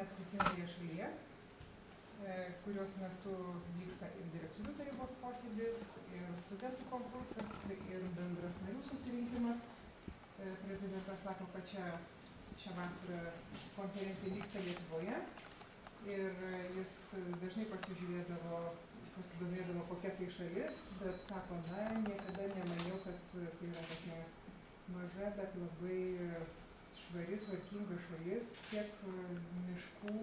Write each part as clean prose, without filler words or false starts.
skirtingoje šalyje, kurios metu vyksta ir direktorių tarybos posėdis, ir studentų konkursas, ir bendras narių susirinkimas. Prezidentas sako, kad šią vasarą konferencija vyksta Lietuvoje ir jis dažnai pasidomėdavo kokia tai šalis, bet sako, niekada nemaniau, kad tai yra tokia maža, bet labai švari, tvarkinga šalis, tiek miškų,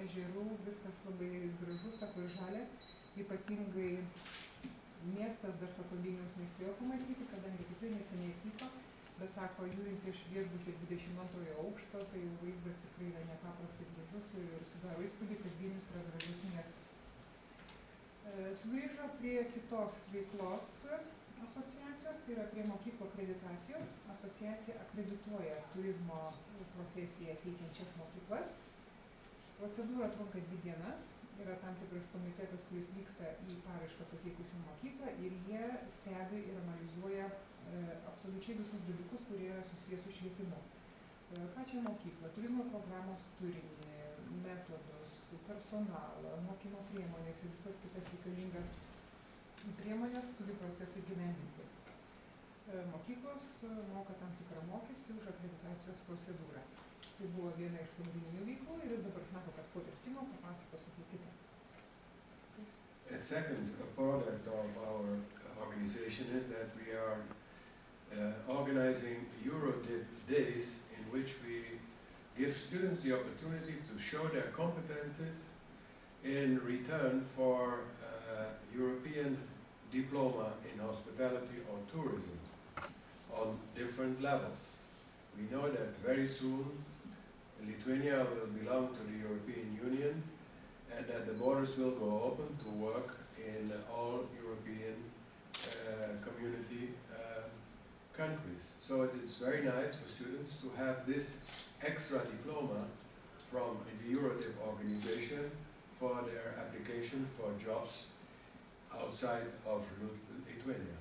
ežerų, viskas labai gražu, sako, ir žalia. Ypatingai miestas, dar sako, Vilniaus nespėjo pamatyti, kadangi tikrai neseniai atvyko, bet sako, žiūrint iš viešbučio 22 aukšto, tai jau vaizdas tikrai yra nepaprastai gražus ir sudaro įspūdį, kad Vilnius yra gražus miestas. Sugrįžo prie kitos veiklos asociacijos, tai yra prie mokyklų akreditacijos. Asociacija akredituoja turizmo profesiją teikiančias mokyklas. Procedūra trunka 2 dienas. Yra tam tikras komitetas, kuris vyksta į paraišką pateikusią mokyklą ir jie stebi ir analizuoja absoliučiai visus dalykus, kurie yra susijęs su švietimu. Pačią mokyklą, turizmo programos turinį, metodus, personalą, mokymo priemonės ir visas kitas reikalingas priemonės turi procesą įgyvendinti. Mokyklos moka tam tikrą mokestį už akreditacijos procedūrą. Tai buvo viena iš pagrindinių veiklų ir jis dabar sako, kad po vertimo papasakos apie kitą. A second product of our organization is that we are organizing Eurhodip days in which we give students the opportunity to show their competences in return for European diploma in hospitality or tourism on different levels. We know that very soon Lithuania will belong to the European Union and that the borders will go open to work in all European community countries. So it is very nice for students to have this extra diploma from the Eurhodip organization for their application for jobs outside of Lithuania.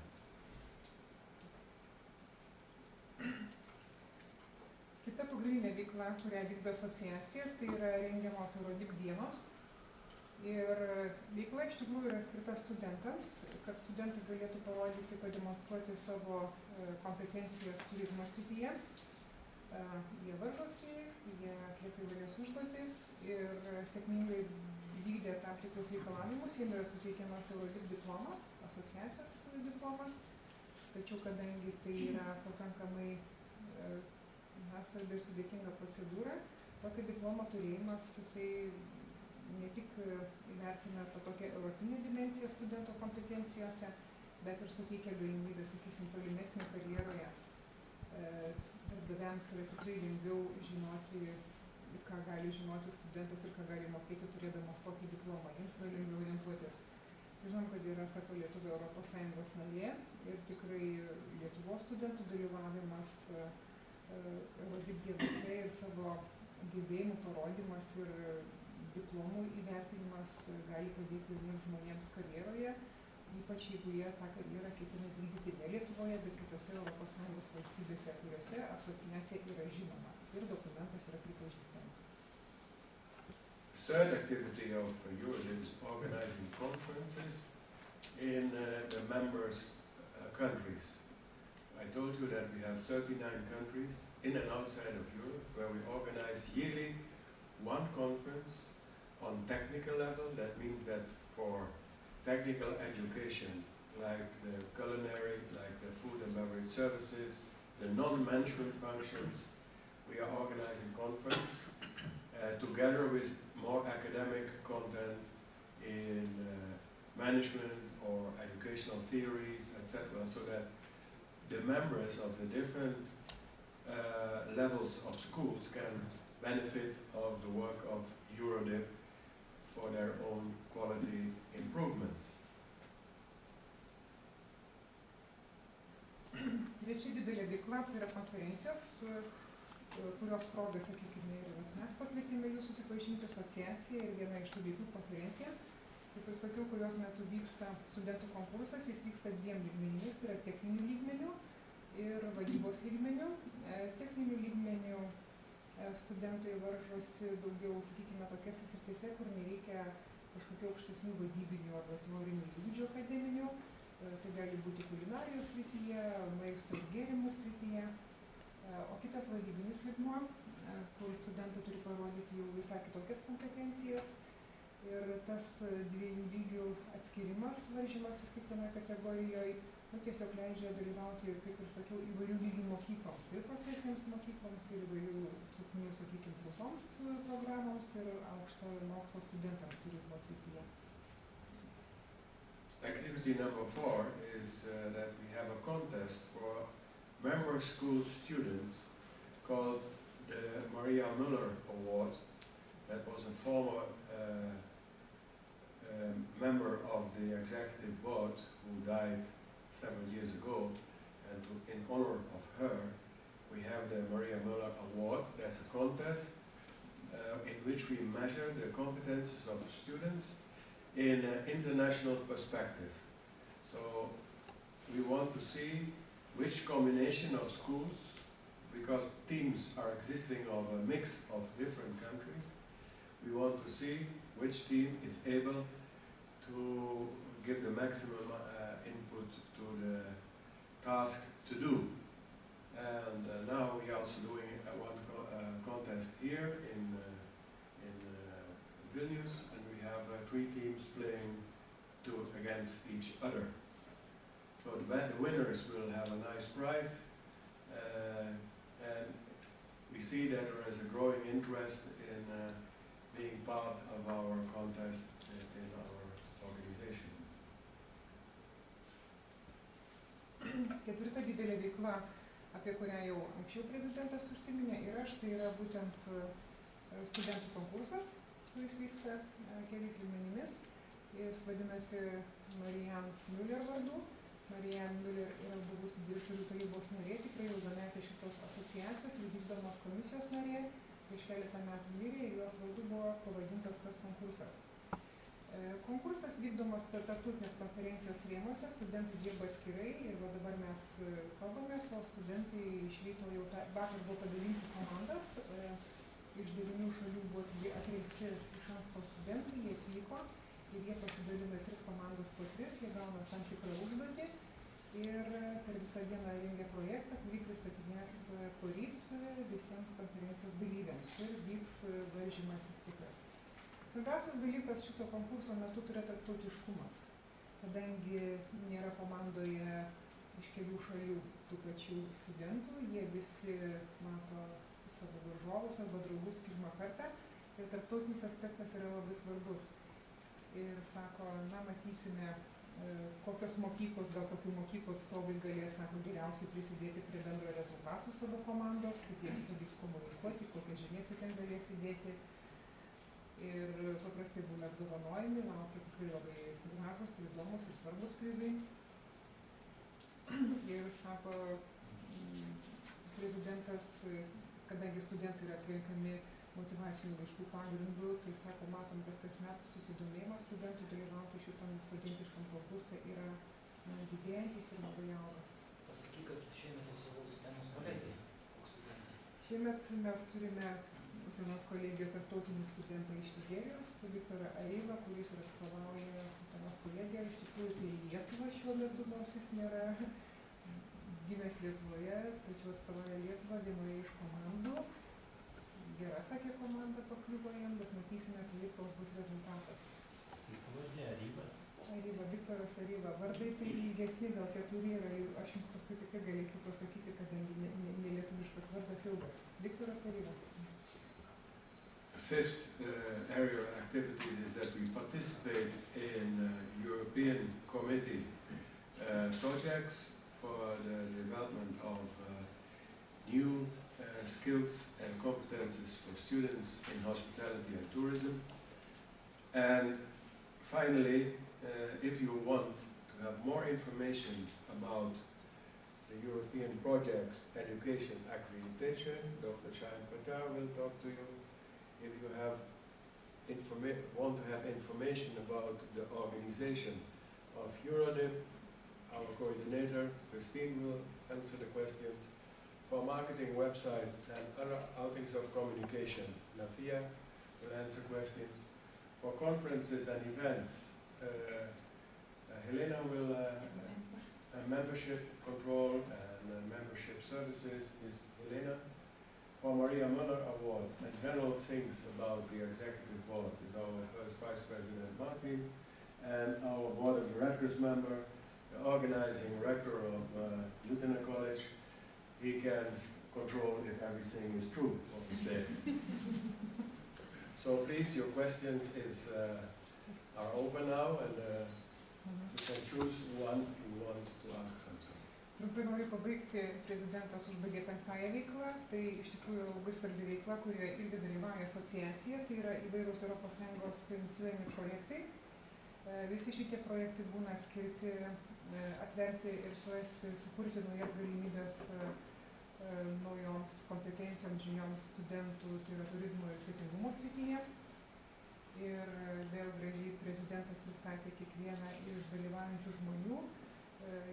Kita pagrindinė veikla, kurią vykdo asociacija, tai yra rengiamos Eurhodip dienos. Ir veikla iš tikrųjų yra skirta studentams, kad studentai galėtų parodyti, pademonstruoti savo kompetencijas turizmo srityje. Jie varžosi, jie atlieka įvairias užduotis ir sėkmingai vykdė tam tikrus reikalavimus, jiems yra suteikiamas Eurhodip diplomas, asociacijos diplomas, tačiau kadangi tai yra pakankamai svarbi ir sudėtinga procedūra, tokio diplomo turėjimas jisai ne tik įvertina tą tokią europinę dimensiją studento kompetencijose, bet ir suteikia galimybę, sakysim, tolimesnė karjeroje. Darbdaviams yra tikrai lengviau žinoti, ką gali žinoti studentas ir ką gali mokėti turėdamas tokį diplomą. Jiems yra lengviau orientuotis. Žinom, kad yra, sako, Lietuva Europos Sąjungos narė ir tikrai Lietuvos studentų dalyvavimas Eurhodip dienose ir savo gebėjimų parodymas ir diplomų įvertinimas gali padėti jauniems žmonėms karjeroje, ypač jeigu jie tą karjerą ketina vykdyti ne Lietuvoje, bet kitose Europos Sąjungos valstybėse, kuriuose asociacija yra žinoma ir dokumentas yra pripažįstamas. Third activity of Eurhodip is organizing conferences in the members' countries. I told you that we have 39 countries in and outside of Europe where we organize yearly one conference on technical level. That means that for technical education, like the culinary, like the food and beverage services, the non-management functions, we are organizing conference together with more academic content in management or educational theories, etc., so that the members of the different levels of schools can benefit of the work of Eurhodip for their own quality improvements. Trečia didelė veikla tai yra konferencijos, kurios proga, sakykime, ir mes pakvietėme jų susipažinti asociaciją ir viena iš tų veiklų konferencija. Kaip ir sakiau, kurios metu vyksta studentų konkursas, jis vyksta 2 lygmenimis, tai yra techninių lygmenių ir vadybos lygmenių. Techninių lygmenių studentai varžosi daugiau, sakykime, tokiose srityse, kur nereikia kažkokių aukštesnių vadybinių arba teorinių įgūdžių akademinių. Tai gali būti kulinarijos srityje, maisto ir gėrimų srityje. O kitas vadybinis lygmuo, kur studentai turi parodyti jau visai kitokias kompetencijas. Ir tas dviejų lygių atskirimas, varžymasis kiekvienoje kategorijoje, tiesiog leidžia dalyvauti, kaip ir sakiau, įvairių lygių mokykloms, ir profesinėms mokykloms, ir įvairių trukmių, sakykime, trumpos programoms, ir aukštojo mokslo studentams turizmo srityje. Activity number 4 is that we have a contest for member school students called the Maria Müller Award. That was a former member of the executive board who died several years ago, and in honor of her, we have the Maria Müller Award. That's a contest in which we measure the competences of students in an international perspective. So we want to see which combination of schools, because teams are existing of a mix of different countries, we want to see which team is able to give the maximum input to the task to do. And now we are also doing one contest here in Vilnius, and we have 3 teams playing against each other. So the winners will have a nice prize, and we see that there is a growing interest in being part of our contest in our organization. Ketvirta didelė veikla, apie kurią jau anksčiau prezidentas užsiminė, ir aš, tai yra būtent studentų konkursas, kuris vyksta keliais lygmenimis. Jis vadinasi Marian Müller vardu. Marian Müller yra buvusi direktorių tarybos narė, tikrai ilgametė šitos asociacijos ir vykdomos komisijos narė. Prieš keletą metų mirė ir jos vardu buvo pavadintas tas konkursas. Konkursas vykdomas tarptautinės konferencijos rėmuose, studentai dirba atskirai ir dabar mes kalbamės, o studentai iš ryto jau vakar buvo padalinti komandas. Iš 9 šalių buvo atrinkti iš anksto studentai, jie atvyko ir jie pasidalina 3 komandos po 3, jie gauna tam tikrą užduotį ir per visą dieną rengia projektą, kurį pristatinės poryt visiems konferencijos dalyviams ir vyks varžymasis tikras. Svarbiausias dalykas šito konkurso metu yra tarptautiškumas, kadangi nėra komandoje iš kelių šalių tų pačių studentų, jie visi mato savo varžovus arba draugus pirmą kartą ir tarptautinis aspektas yra labai svarbus. Ir sako, na, matysime, kokios mokyklos, gal kokių mokyklų atstovai galės, sako, geriausiai prisidėti prie bendro rezultatų savo komandos, kaip jiems pavyks komunikuoti, kokias žinias jie ten galės įdėti. Ir paprastai būna apdovanojami, laukia tikrai labai gražus ir įdomus ir svarbus prizai. Ir sako, prezidentas, kadangi studentai yra atrenkami motyvacinių laiškų pagrindų, tai sako, matom, kad kasmet susidomėjimas studentų dalyvauti šitam studentiškam konkurse yra didėjantis ir labai auga. Pasakyk, kad šiemet esu Utenos kolegija. Koks studentas? Šiemet mes turime Utenos kolegijos tarptautinį studentą iš Nigerijos, Viktorą Areivą, kuris ir atstovauja Utenos kolegiją. Iš tikrųjų, tai Lietuva šiuo metu, nors jis nėra gimęs Lietuvoje, tačiau atstovauja Lietuvą vienoje iš komandų. Gera, sakė, komanda pakliuvo jam, bet matysime, koks bus rezultatas. Pavardė Areiva? Areiva, Viktoras Areiva. Vardai tai ilgesni, gal 4 yra, aš jums paskui tikrai galėsiu pasakyti, kadangi nelietuviškas vardas ilgas. Viktoras Areiva. Fifth area of activities is that we participate in European Committee projects for the development of new skills and competences for students in hospitality and tourism. And finally, if you want to have more information about the European projects, education accreditation, Dr. Chaim Patar will talk to you. If you have want to have information about the organization of Eurhodip, our coordinator, Christine, will answer the questions. for marketing website and other outings of communication. Nafia will answer questions. For conferences and events, Helena will, membership control and membership services is Helena. For Maria Muller Award and general things about the executive board is our first Vice President Martin, and our board of directors member, the organizing rector of Utena College. He can control if everything is true, what we say. So please, your questions are open now, and you can choose one you want to ask something. Trumpai noriu pabaigti, prezidentas užbaigė 5-ąją veiklą, tai iš tikrųjų labai svarbi veikla, kurioje irgi dalyvauja asociacija, tai yra įvairūs ES inicijuojami projektai. Visi šitie projektai būna skirti atverti ir sukurti naujas galimybės naujoms kompetencijoms, žinioms studentų, tai yra turizmo ir svetingumo srityje. Ir vėl gražiai prezidentas pristatė kiekvieną iš dalyvaujančių žmonių.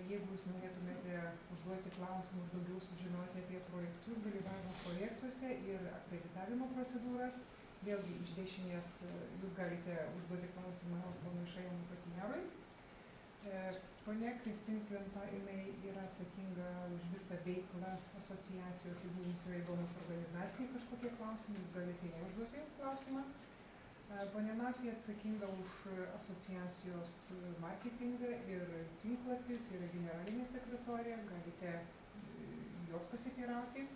Jeigu jūs norėtumėte užduoti klausimus, daugiau sužinoti apie projektus, dalyvavimo projektuose ir akreditavimo procedūras, vėlgi iš dešinės jūs galite užduoti klausimą ponui Šajonui Patinjarui. Ponia Kristin Klimpa, jinai yra atsakinga už visą veiklą asociacijos, jeigu jums yra įdomus organizaciniai kažkokie klausimai, jūs galite ją užduoti klausimą. Ponia Nafija atsakinga už asociacijos marketingą ir tinklapį, tai yra generalinė sekretorė, galite jos pasiteirauti.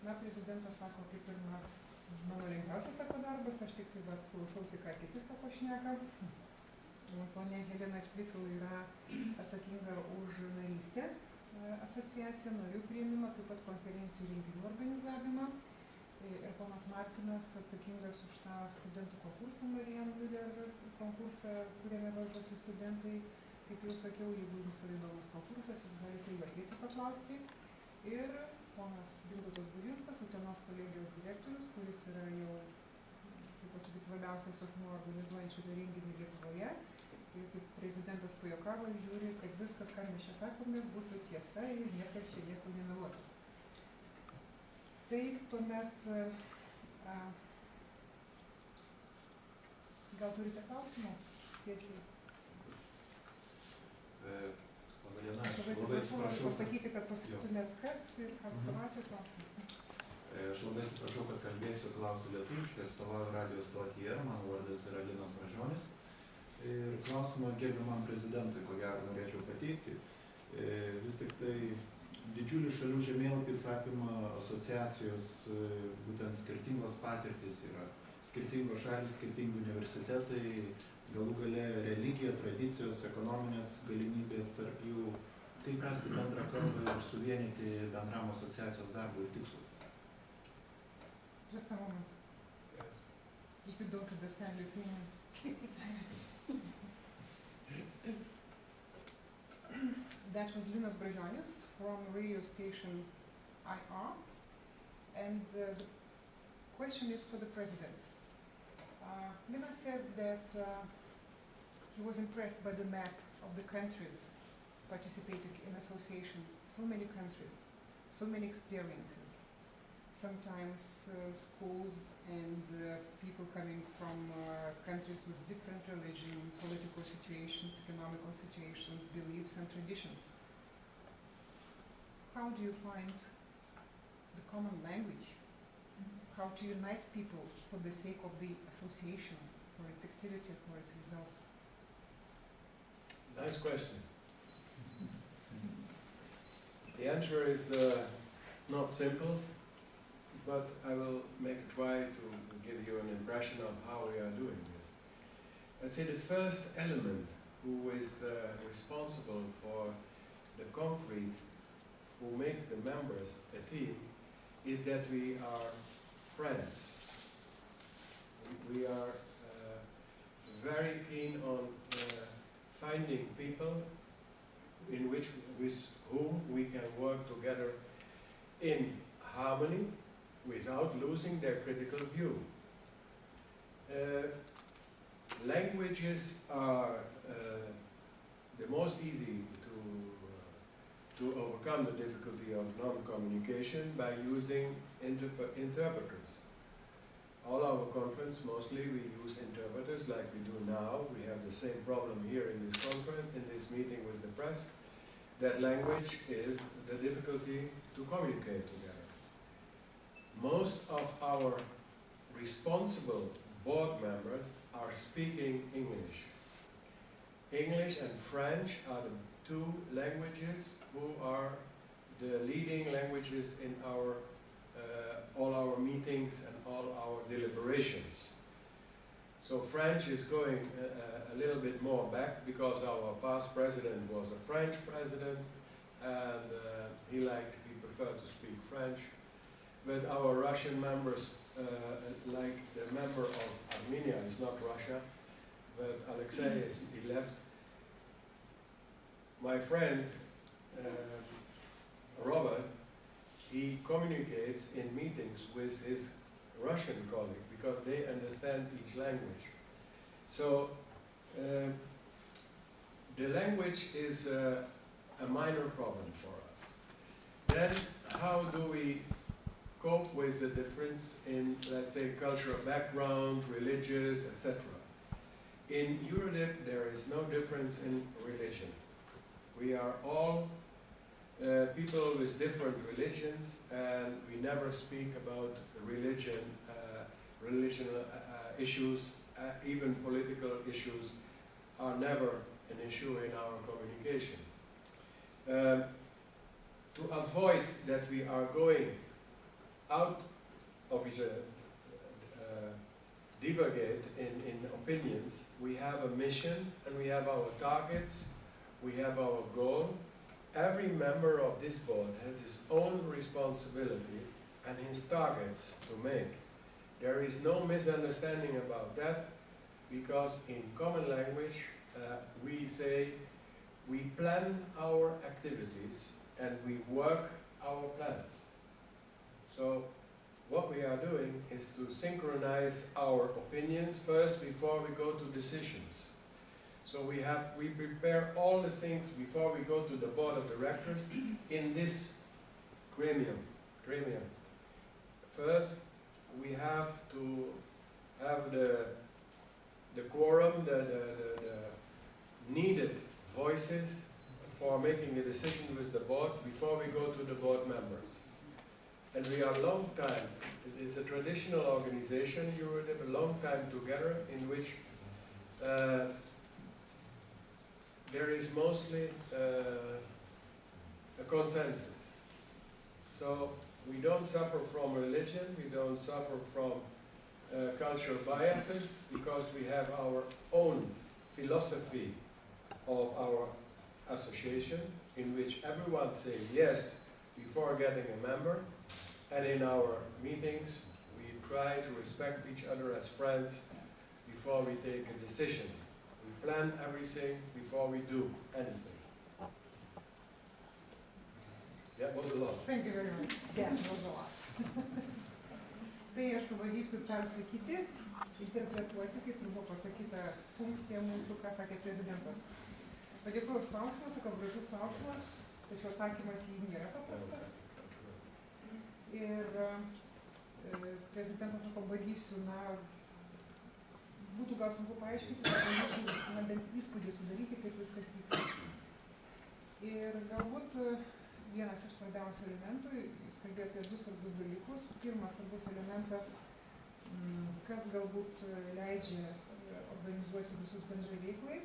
Na, prezidentas sako, kaip ir mano lengviausias sako darbas, aš tik tai klausausi, ką kiti sako šneka. Ponia Helena Cvikl yra atsakinga už narystę asociaciją, narių priėmimą, taip pat konferencijų renginių organizavimą. Ir ponas Martinas atsakingas už tą studentų konkursą, Marijan Liuder konkursą, kuriame varžosi studentai. Kaip jau sakiau, jeigu jums yra įdomus konkursas, jūs galite jų ateiti paklausti. Ir ponas Gintautas Bužinskas, Utenos kolegijos direktorius, kuris yra jau, kaip pasakyti, svarbiausias asmuo organizuojant šitą renginį Lietuvoje. Ir kaip prezidentas pajuokavo, žiūri, kad viskas, ką mes čia sakome, būtų tiesa ir niekas čia nieko nemeluotų. Tai tuomet, gal turite klausimų? Tiesiai. Aš labai atsiprašau, pasakyti, kad pasakytumėt kas ir ką atstovauti klausimą. Aš labai atsiprašau, kad kalbėsiu ir klausiu lietuviškai, atstovauju radio stotį ir mano vardas yra Linas Bražionis. Ir klausimą gerbiamam prezidentui, ko gero norėčiau pateikti. Vis tik tai didžiulis šalių žemėlapis apima asociacijos būtent skirtingos patirtys, yra skirtingos šalys, skirtingi universitetai, galų gale religija, tradicijos, ekonominės galimybės tarp jų, kaip rasti bendrą kalbą ir suvienyti bendram asociacijos darbui ir tikslui. Just a moment. If you don't understand the thing. That was Linas Bražionis from radio station IR, and the question is for the president. Linas says that he was impressed by the map of the countries participating in association. So many countries, so many experiences. Sometimes schools and people coming from countries with different religion, political situations, economical situations, beliefs and traditions. How do you find the common language? How to unite people for the sake of the association, for its activity, for its results? Nice question. The answer is not simple, but I will make a try to give you an impression of how we are doing this. I'd say the first element who is responsible for the concrete, who makes the members a team, is that we are friends. We are very keen on finding people with whom we can work together in harmony without losing their critical view. Languages are the most easy to overcome the difficulty of non-communication by using interpreters. All our conference, mostly we use interpreters like we do now. We have the same problem here in this conference, in this meeting with the press. That language is the difficulty to communicate together. Most of our responsible board members are speaking English. English and French are the two languages who are the leading languages in our all our meetings and all our deliberations. So French is going a little bit more back because our past president was a French president and he preferred to speak French. But our Russian members, like the member of Armenia, is not Russia, but Alexei he left. My friend Robert, he communicates in meetings with his Russian colleague because they understand each language. So the language is a minor problem for us. Then how do we cope with the difference in, let's say, cultural background, religious, etc.? In Eurhodip, there is no difference in religion. We are all people with different religions, and we never speak about religion, relational issues, even political issues are never an issue in our communication. To avoid that we are going out of each other, divagate in opinions, we have a mission and we have our targets, we have our goal. Every member of this board has his own responsibility and his targets to make. There is no misunderstanding about that because in common language we say we plan our activities and we work our plans. So what we are doing is to synchronize our opinions first before we go to decisions. So we prepare all the things before we go to the board of directors in this gremium. First, we have to have the quorum, the needed voices for making a decision with the board before we go to the board members. And we are a long time, it is a traditional organization, Eurhodip, a long time together in which there is mostly a consensus. So we don't suffer from religion, we don't suffer from cultural biases because we have our own philosophy of our association in which everyone says yes before getting a member, and in our meetings we try to respect each other as friends before we take a decision. We plan everything before we do anything. That was a lot. Thank you very much. Yeah, that was a lot. Tai aš pabandysiu persakyti, interpretuoti, kaip buvo pasakyta funkcija mūsų, ką sakė prezidentas. Padėkoju už klausimą, sakau, gražus klausimas, tačiau atsakymas jį nėra paprastas. Ir prezidentas, sakau, bandysiu, būtų gal sunku paaiškinti, kad bent įspūdį sudaryti, kaip viskas vyksta. Ir galbūt vienas iš svarbiausių elementų, jis kalbėjo apie du svarbius dalykus. Pirmas svarbus elementas, kas galbūt leidžia organizuoti visus bendrai veiklai,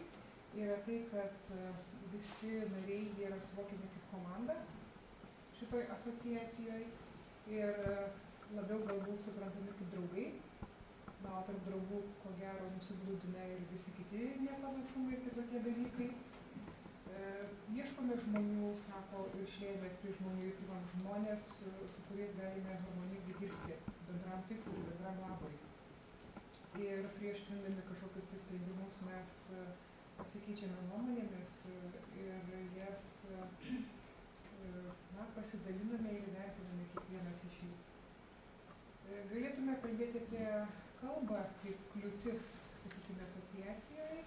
yra tai, kad visi nariai yra suvokiami kaip komanda šitoj asociacijoje ir labiau galbūt suprantami kaip draugai. O tarp draugų, ko gero, nusiglūdina ir visi kiti nepanašumai ir kitokie dalykai. Ieškome žmonių, sako, ir šliejamės prie žmonių, ir priimam žmonės, su kuriais galime harmoningai dirbti bendram tikslui, bendram labui. Ir prieš priimdami kažkokius tai sprendimus mes apsikeičiame nuomonėmis ir jas pasidaliname ir vertiname kiekvienas iš jų. Galėtume kalbėti apie kalbą kaip kliūtis, sakykime, asociacijoje,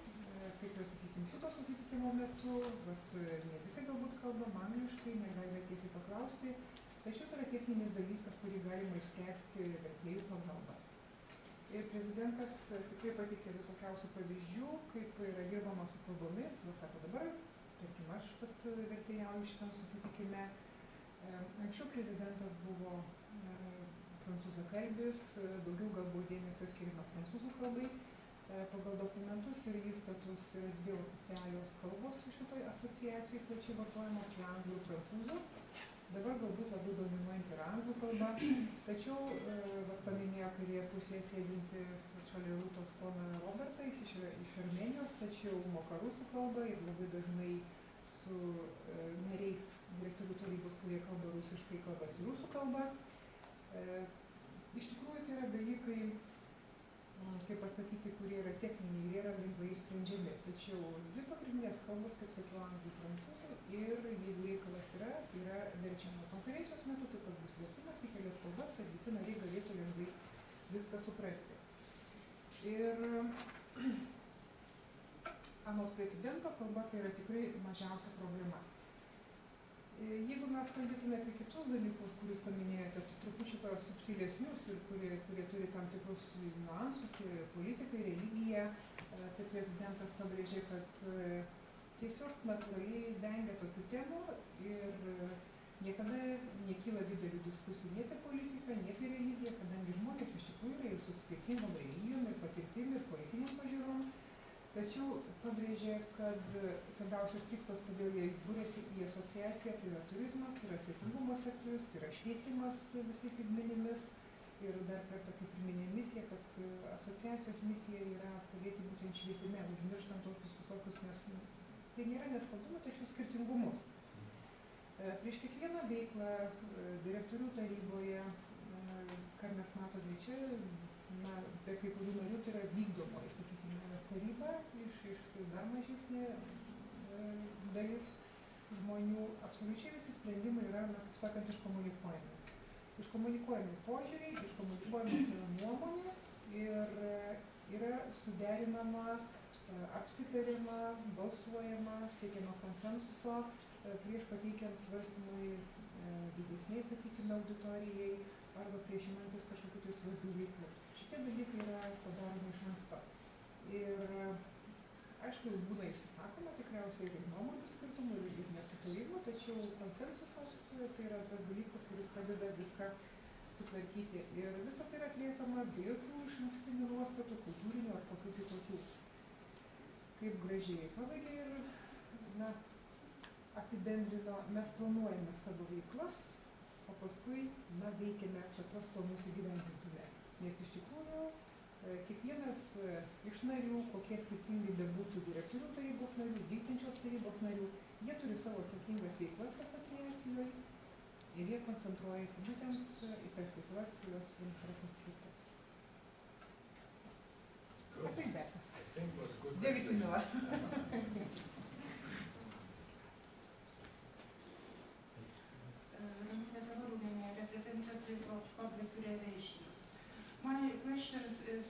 kaip jau, sakykime, šito susitikimo susitikimo metu, vat, ne visi galbūt kalbam angliškai, negalime tiesiai paklausti, tačiau tai yra techninis dalykas, kurį galima išspręsti vertėjų pagalba. Ir prezidentas tikrai pateikė visokiausių pavyzdžių, kaip yra dirbama su kalbomis. Va, sako, dabar, tarkim, aš pat vertėjauju šitam susitikime. Anksčiau prezidentas buvo prancūzakalbis, daugiau galbūt dėmesio skiriama prancūzų kalbai. Pagal dokumentus ir įstatus yra dvi oficialios kalbos šitoj asociacijai, plačiai vartojamos - anglų ir prancūzų. Dabar galbūt labiau dominuojanti yra anglų kalba, tačiau paminėjo kairėje pusėje sėdinti šalia Rūtos poną Robertą, jis iš Armėnijos, tačiau moka rusų kalbą ir labai dažnai su nariais direktorių tarybos, kurie kalba rusiškai, kalbasi rusų kalba. Iš tikrųjų tai yra dalykai, kaip pasakyti, kurie yra techniniai ir yra lengvai išsprendžiami. Tačiau dvi pagrindinės kalbos, kaip sakiau, anglų ir prancūzų, ir jeigu reikalas yra verčiamas. Konferencijos metu taip pat bus vertimas į kelias kalbas, kad visi nariai galėtų lengvai viską suprasti. Ir anot prezidento kalba tai yra tikrai mažiausia problema. Jeigu mes kalbėtume apie kitus dalykus, kuriuos paminėjote, trupučiuką subtilesnius ir kurie turi tam tikrus niuansus, tai politikai, religija, tai prezidentas pabrėžė, kad tiesiog natūraliai vengia tokių temų ir niekada nekyla didelių diskusijų nei apie politiką, nei apie religiją, kadangi žmonės iš tikrųjų yra ir su skirtingom religijom, ir patirtim, ir politiniam pažiūrom. Tačiau pabrėžė, kad svarbiausias tikslas, kodėl jie būrėsi į asociaciją, tai yra turizmas, tai yra svetingumo sektorius, tai yra švietimas visais lygmenimis. Ir dar kartą kaip priminė misija, kad asociacijos misija yra padėti būtent švietime, užmirštant tokius visokius, nes tai nėra nesklandumai, tačiau skirtingumus. Prieš kiekvieną veiklą direktorių taryboje, ką mes matome čia, be kai kurių narių tai yra vykdomoji, sakykime, taryba iš dar mažesnė dalis žmonių. Absoliučiai visi sprendimai yra, kaip sakant, iškomunikuojami. Iškomunikuojami požiūriai, iškomunikuojamos yra nuomonės ir yra suderinama, apsitariama, balsuojama, siekiama konsensuso prieš pateikiant svarstymui didesniai, sakykime, auditorijai arba prieš imantis kažkokių tai svarbių veiklų. Šitie dalykai yra padaromi iš anksto. Ir aišku, būna išsisakoma tikriausiai ir nuomonių skirtumų, ir nesutarimų, tačiau konsensusas tai yra tas dalykas, kuris padeda viską sutvarkyti. Ir visą tai yra atliekama be jokių išankstinių nuostatų, kultūrinių ar kokių kitokių. Kaip gražiai pabaigė ir apibendrino, mes planuojame savo veiklas, o paskui veikiame čia tos planus įgyvendintume. Nes iš tikrųjų kiekvienas iš narių, kokie skirtingi bebūtų direktorių tarybos narių, vykdančios tarybos narių, jie turi savo atsakingas veiklas asociacijoje ir jie koncentruojasi būtent į tas veiklas, kurios jiems yra paskirtos. Tai bekas. Dėvisimila. Representative of Public Relations. My question is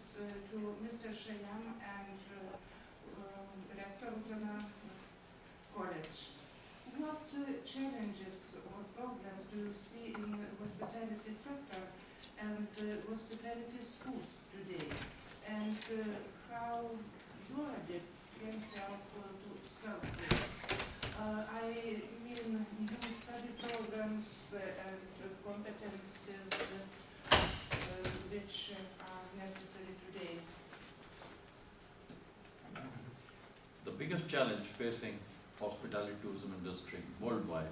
to Mr. Shayam and Rector College. What challenges or problems do you see in the hospitality sector and hospitality schools today? And how Eurhodip can help to solve this? I mean new study programs and competences which are necessary today. The biggest challenge facing hospitality tourism industry worldwide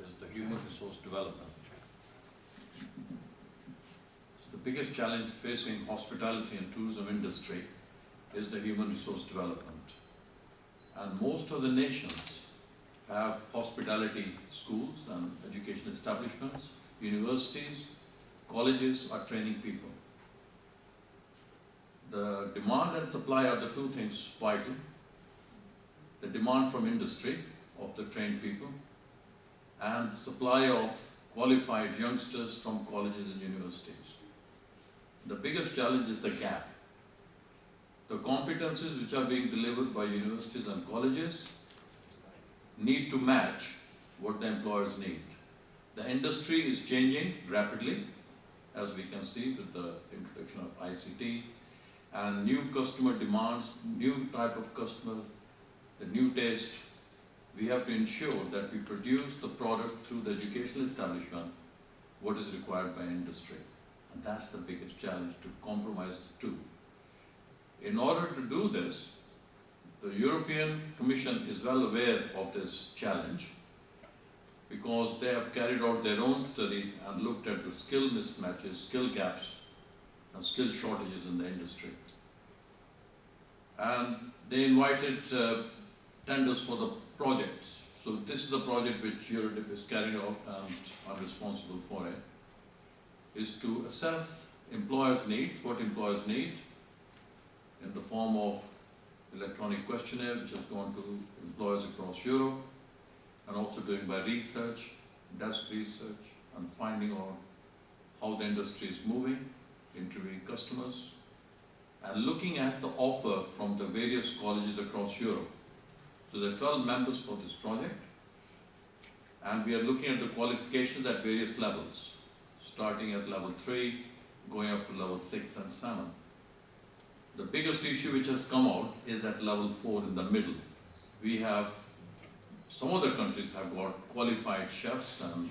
is the human resource development. So the biggest challenge facing hospitality and tourism industry is the human resource development. And most of the nations have hospitality schools and educational establishments, universities, colleges are training people. The demand and supply are the two things vital. The demand from industry of the trained people and supply of qualified youngsters from colleges and universities. The biggest challenge is the gap. The competencies which are being delivered by universities and colleges need to match what the employers need. The industry is changing rapidly, as we can see with the introduction of ICT, and new customer demands, new type of customers, the new taste. We have to ensure that we produce the product through the educational establishment, what is required by industry. And that's the biggest challenge, to compromise the two. In order to do this, the European Commission is well aware of this challenge, because they have carried out their own study and looked at the skill mismatches, skill gaps, and skill shortages in the industry. And they invited tenders for the projects. So this is the project which Eurhodip is carrying out and are responsible for it, is to assess employers' needs, what employers need, in the form of electronic questionnaire which has gone to employers across Europe, and also doing by research, desk research, and finding out how the industry is moving, interviewing customers, and looking at the offer from the various colleges across Europe. So there are 12 members for this project, and we are looking at the qualifications at various levels, starting at level 3, going up to level 6 and 7. The biggest issue which has come out is at level 4 in the middle. We have, some other countries have got qualified chefs and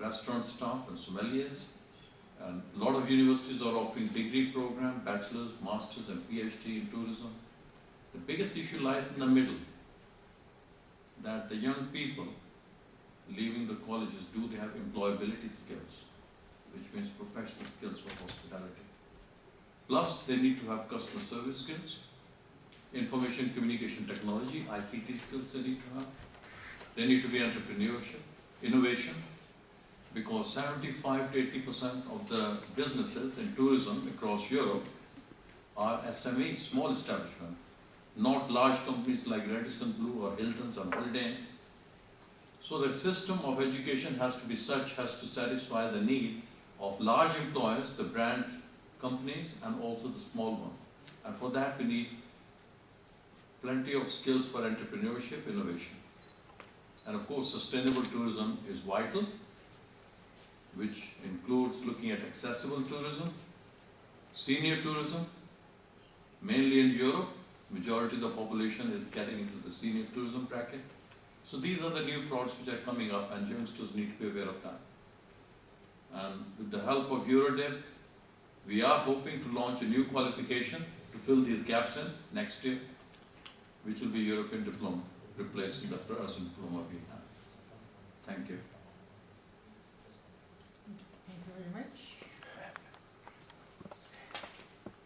restaurant staff and sommeliers, and a lot of universities are offering degree program, bachelor's, master's and PhD in tourism. The biggest issue lies in the middle, that the young people leaving the colleges, do they have employability skills, which means professional skills for hospitality. Plus, they need to have customer service skills, information communication technology, ICT skills they need to have. They need to be entrepreneurship, innovation, because 75 to 80% of the businesses in tourism across Europe are SMEs, small establishments, not large companies like Radisson Blu or Hilton's or Holiday Inn. So the system of education has to be such, has to satisfy the need of large employers, the brand companies, and also the small ones. And for that we need plenty of skills for entrepreneurship, innovation. And of course, sustainable tourism is vital, which includes looking at accessible tourism, senior tourism, mainly in Europe. Majority of the population is getting into the senior tourism bracket. So these are the new products which are coming up, and youngsters need to be aware of that. And with the help of Eurhodip, we are hoping to launch a new qualification to fill these gaps in next year, which will be European diploma, replacing the present diploma we have. Thank you. Thank you very much.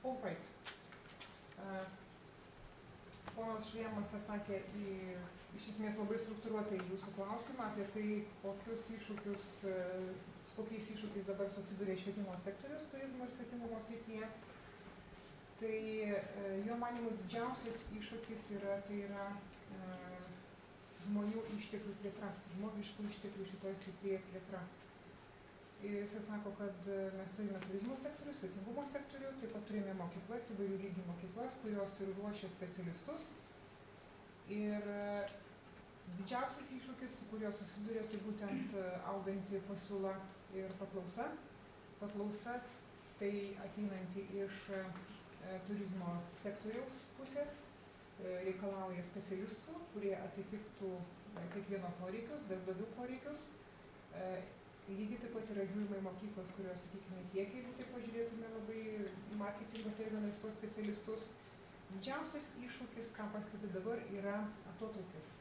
All right. Ponas Šriemas atsakė iš esmės labai struktūruotai jūsų klausimą apie tai, kokiais iššūkiais dabar susiduria švietimo sektorius turizmo ir svetingumo srityje. Tai jo manymu didžiausias iššūkis yra žmonių išteklių plėtra, žmogiškų išteklių šitoje srityje plėtra. Ir jis sako, kad mes turime turizmo sektorių, svetingumo sektorių, taip pat turime mokyklas, įvairių lygių mokyklas, kurios ir ruošia specialistus. Ir didžiausias iššūkis, su kuriuo susiduria, tai būtent auganti pasiūla ir paklausa. Paklausa tai ateinanti iš turizmo sektoriaus pusės, reikalauja specialistų, kurie atitiktų kiekvieno poreikius, darbdavių poreikius. Lygiai taip pat yra žiūrima į mokyklos, kurios, sakykime, kiekiai, jeigu taip pažiūrėtume labai marketingo terminais tos specialistus. Didžiausias iššūkis, ką pastebi dabar, yra atotrūkis.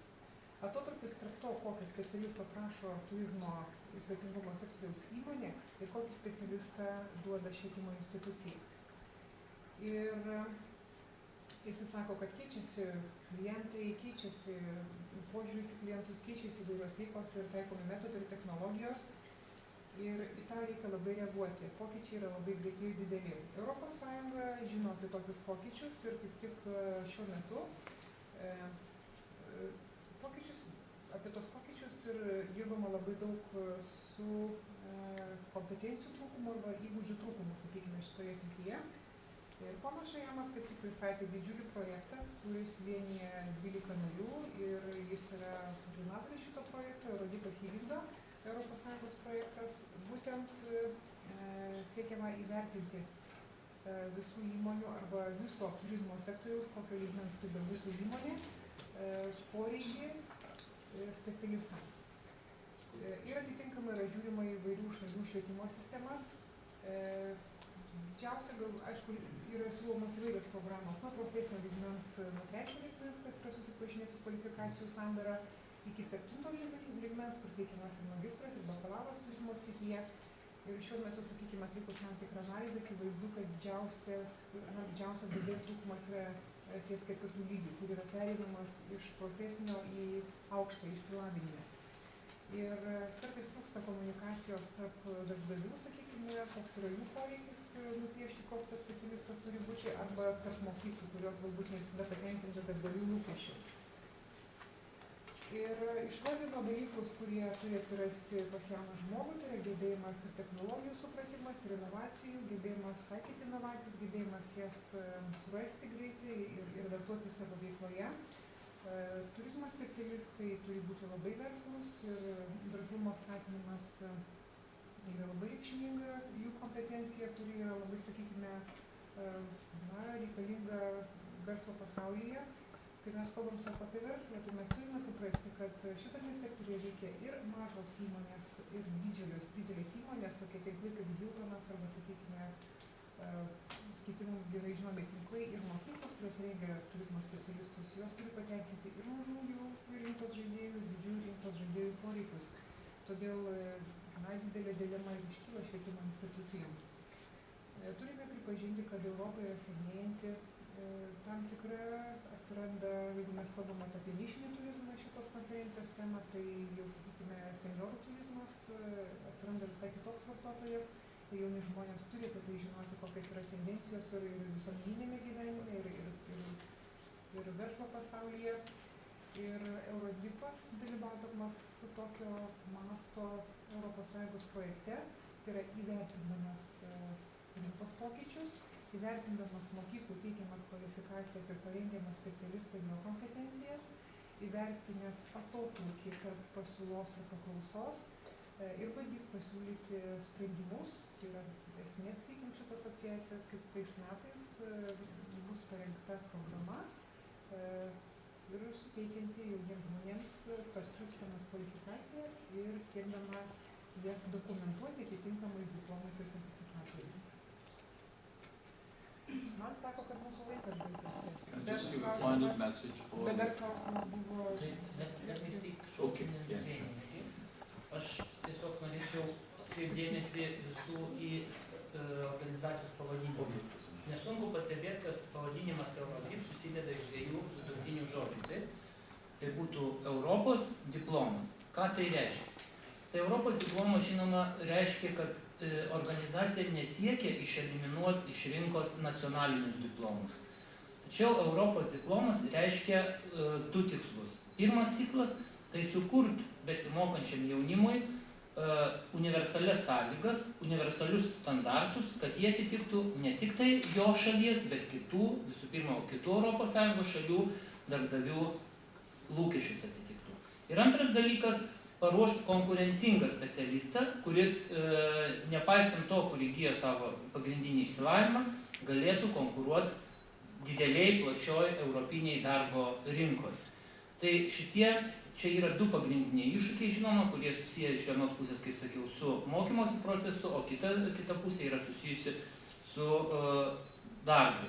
Atotrūkis tarp to, kokio specialisto prašo turizmo ir svetingumo sektoriaus įmonė ir kokį specialistą duoda švietimo institucija. Ir jis sako, kad keičiasi klientai, keičiasi požiūris į klientus, keičiasi įvairios veiklos ir taikomi metodai ir technologijos. Ir į tą reikia labai reaguoti. Pokyčiai yra labai greitai ir dideli. Europos Sąjunga žino apie tokius pokyčius ir kaip tik šiuo metu apie tos pokyčius ir dirbama labai daug su kompetencijų trūkumu arba įgūdžių trūkumu, sakykime, šitoje srityje. Ir ponas Šajamas kaip tik pristatė didžiulį projektą, kuris vienyje 12 narių ir jis yra koordinatorius šito projekto, Eurhodipas įvykdo, ES projektas. Būtent siekiama įvertinti visų įmonių arba viso turizmo sektoriaus, kokio lygmens tai bebūtų įmonė, poreikį specialistams. Ir atitinkamai yra žiūrima įvairių šalių švietimo sistemas. Didžiausia, aišku, yra siūlomos įvairios programos nuo profesinio lygmens, nuo 3 lygmens, kas yra susipažinę su kvalifikacijų sandara, iki 7 lygmens, kur teikiamas ir magistras, ir bakalauras turizmo srityje. Ir šiuo metu, sakykime, atlikus tam tikrą analizę, akivaizdu, kad didžiausias didės trūkumas yra ties 4 lygių, kur yra pereinamas iš profesinio į aukštą išsilavinimą. Ir kartais trūksta komunikacijos tarp darbdavių, sakykime, koks yra jų poreikis nupiešti, koks tas specialistas turi būti, arba tarp mokyklų, kurios galbūt ne visada patenkinti darbdavių lūkesčius. Ir išvardino dalykus, kurie turi atsirasti pas jauną žmogų, tai yra gebėjimas ir technologijų supratimas, ir inovacijų, gebėjimas taikyti inovacijas, gebėjimas jas surasti greitai ir adaptuoti savo veikloje. Turizmo specialistai turi būti labai verslus ir verslumo skatinimas yra labai reikšminga, jų kompetencija, kuri yra labai, sakykime, reikalinga verslo pasaulyje. Kai mes kalbam apie verslą, tai mes turime suprasti, kad šitame sektoriuje veikia ir mažos įmonės, ir didelės įmonės, tokie tinklai kaip Vilnius arba, sakykime, kiti mums gerai žinomi tinklai ir mokyklos, kurios rengia turizmo specialistus, jos turi patenkinti ir mažųjų rinkos žaidėjų, didžiųjų rinkos žaidėjų poreikius. Todėl didelė dilema ir iškyla švietimo institucijoms. Turime pripažinti, kad Europoje senėjanti tam tikra atsiranda, jeigu mes kalbam apie nišinį turizmą šitos konferencijos temą, tai jau, sakykime, seniorų turizmas, atsiranda visai kitoks vartotojas, tai jauni žmonės turi apie tai žinoti, kokios yra tendencijos ir visuomeninėme gyvenime, ir verslo pasaulyje. Ir Eurhodipas dalyvaudamas su tokio masto ES projekte, tai yra įvertindamas rinkos pokyčius, įvertindamas mokyklų teikiamas kvalifikacijas ir parengiamas specialistų ir jo kompetencijas, įvertinęs atotrūkį tarp pasiūlos ir paklausos ir bandys pasiūlyti sprendimus, tai yra esmės, sakykim, šitos asociacijos, kaip tais metais bus parengta programa ir suteikianti jauniems žmonėms tas trūkstamas kvalifikacijas ir siekdama jas dokumentuoti atitinkamais diplomais ir sertifikatais. Man sako, kad mūsų laikas baigėsi. Bet dar klausimas buvo... Aš tiesiog norėčiau kreipdėmėsi visų į organizacijos pavadinimą. Nesunku pastebėti, kad pavadinimas Eurhodip susideda iš 2 sutartinių žodžių. Tai būtų Europos diplomas. Ką tai reiškia? Tai Europos diplomas, žinoma, reiškia, kad organizacija nesiekia išeliminuoti iš rinkos nacionalinius diplomus. Tačiau Europos diplomas reiškia 2 tikslus. Pirmas tikslas – tai sukurti besimokančiam jaunimui universalias sąlygas, universalius standartus, kad jie atitiktų ne tik tai jo šalies, bet kitų, visų pirma, kitų ES šalių darbdavių lūkesčius atitiktų. Ir antras dalykas – paruošti konkurencingą specialistą, kuris, nepaisant to, kur įgyja savo pagrindinį išsilavinimą, galėtų konkuruoti dideliai, plačioj europiniai darbo rinkoje. Tai šitie čia yra 2 pagrindiniai iššūkiai, žinoma, kurie susiję iš vienos pusės, kaip sakiau, su mokymosi procesu, o kita pusė yra susijusi su darbu.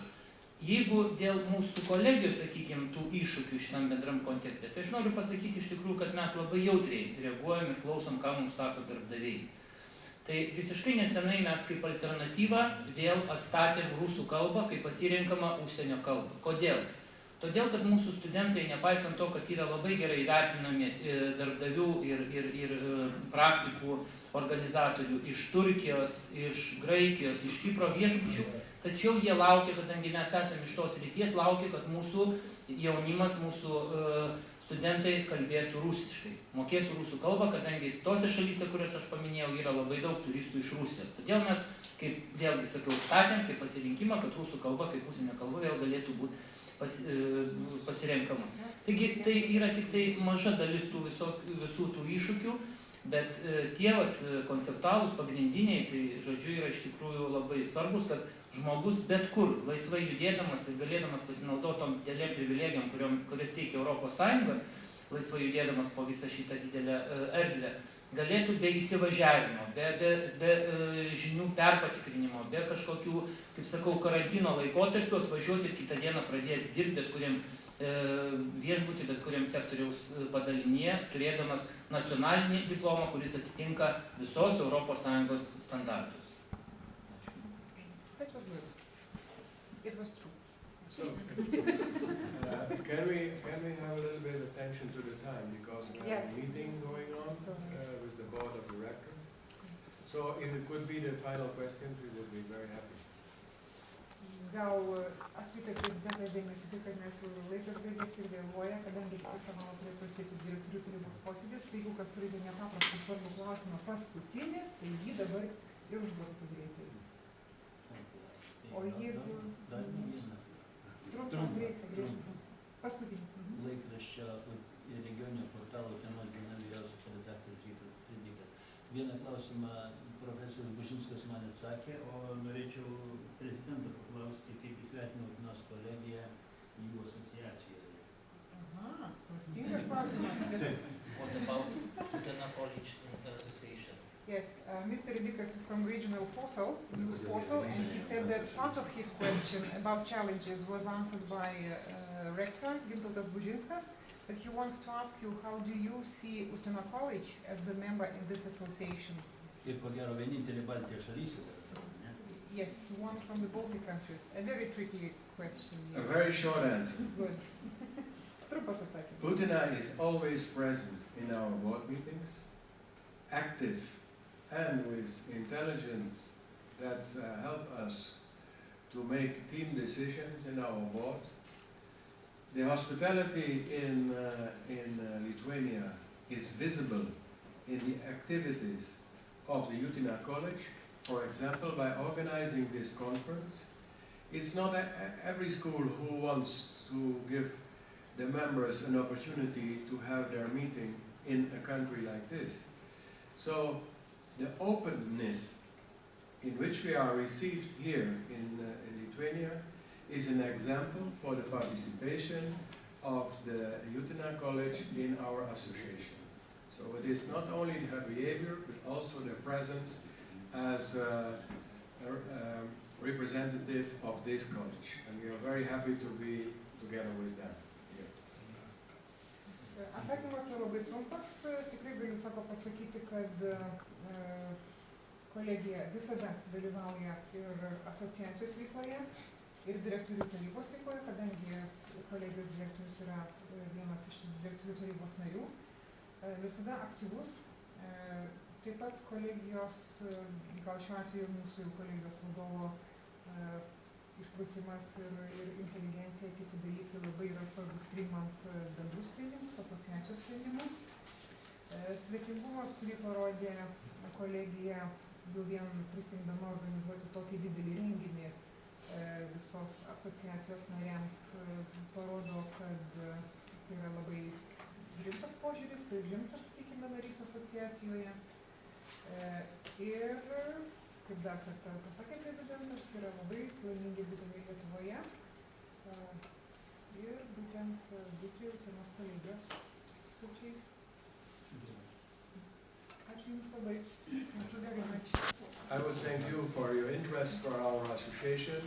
Jeigu dėl mūsų kolegijos, sakykime, tų iššūkių šitam bendram kontekste, tai aš noriu pasakyti iš tikrųjų, kad mes labai jautriai reaguojam ir klausom, ką mums sako darbdaviai. Tai visiškai nesenai mes kaip alternatyvą vėl atstatėm rusų kalbą, kaip pasirenkamą užsienio kalbą. Kodėl? Todėl, kad mūsų studentai, nepaisant to, kad yra labai gerai vertinami darbdavių ir praktikų organizatorių iš Turkijos, iš Graikijos, iš Kipro viešbučių, tačiau jie laukia, kadangi mes esame iš tos srities, laukia, kad mūsų jaunimas, mūsų studentai kalbėtų rusiškai, mokėtų rusų kalbą, kadangi tose šalyse, kurias aš paminėjau, yra labai daug turistų iš Rusijos. Todėl mes, kaip vėlgi sakiau, statėm kaip pasirinkimą, kad rusų kalba kaip užsienio kalba vėl galėtų būti pasirenkama. Taigi tai yra tik tai maža dalis tų visų tų iššūkių, bet tie konceptualūs pagrindiniai, tai žodžiu, yra iš tikrųjų labai svarbus, kad žmogus bet kur, laisvai judėdamas ir galėdamas pasinaudoti tom didelėm privilegijom, kurias teikia Europos Sąjunga, laisvai judėdamas po visą šitą didelę erdvę, galėtų be įsivažiavimo, be žinių perpatikrinimo, be kažkokių, kaip sakau, karantino laikotarpių atvažiuoti ir kitą dieną pradėti dirbti bet kuriam viešbutį, bet kuriam sektoriaus padalinyje, turėdamas nacionalinį diplomą, kuris atitinka visos Europos Sąjungos standartus. That was good. It was true. So, can we have a little bit of attention to the time, because we have Yes. a meeting going on with the board of directors. So if it could be the final question, we would be very happy. Gal atkreipė prezidentas dėmesį, tai, kad mes jau laikas baigėsi ir vėluoja, kadangi kitą valandą turėjo prasidėti direktorių tarybos posėdis, tai jeigu kas turite nepaprastai svarbų klausimą paskutinį, tai jį dabar ir užduotų greitai. O jeigu... Trumpą, greitai. Paskutinį. Laikraščio ir regioninio portalo Utenos diena vyriausias redaktorius Vytautas Tridikas. Vieną klausimą profesorius Bužinskas man atsakė, o norėčiau prezidento paklausti, kaip jis vertina Utenos kolegiją jų asociacijoje. Aha, klastingas klausimas. What about Utena College Association? Yes, Mr. Ridikas is from regional portal, news portal, and he said that part of his question about challenges was answered by rector Vytautas Bužinskas, but he wants to ask you, how do you see Utena College as the member in this association? Ir ko gero vienintelė Baltijos šalyse. Yes, one from the Baltic countries. A very tricky question. A very short answer. Good. Trumpas atsakymas. Utena is always present in our board meetings, active and with intelligence that help us to make team decisions in our board. The hospitality in Lithuania is visible in the activities of the Utena College, for example, by organizing this conference. It's not every school who wants to give the members an opportunity to have their meeting in a country like this. So the openness in which we are received here in Lithuania is an example for the participation of the Utena College in our association. So it is not only the behavior, but also the presence as a representative of this college. And we are very happy to be together with them here. Atsakymas yra labai trumpas. Tikrai galiu pasakyti, kad kolegija visada dalyvauja ir asociacijos veikloje, ir direktorių tarybos veikloje, kadangi kolegijos direktorius yra vienas iš direktorių tarybos narių. Visada aktyvus. Taip pat kolegijos, gal šiuo atveju mūsų kolegijos vadovo išprusimas ir inteligencija, kiti dalykai labai yra svarbus priimant bendrus sprendimus, asociacijos sprendimus. Svetingumas, kurį parodė kolegija, jau vien prisimdama organizuoti tokį didelį renginį visos asociacijos nariams, parodo, kad tai yra labai rimtas požiūris, tai rimtas, sakykime, narys asociacijoje. Ir, kaip dar kartą pasakė prezidentas, yra labai laimingi būdami Lietuvoje. Ir būtent būti Utenos kolegijos skaičiais. Ačiū Jums labai. Thank you very much. I would thank you for your interest for our association,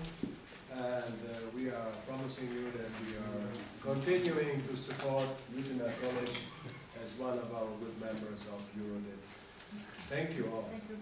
and we are promising you that we are continuing to support Utena College as one of our good members of Eurhodip. Thank you all. Thank you.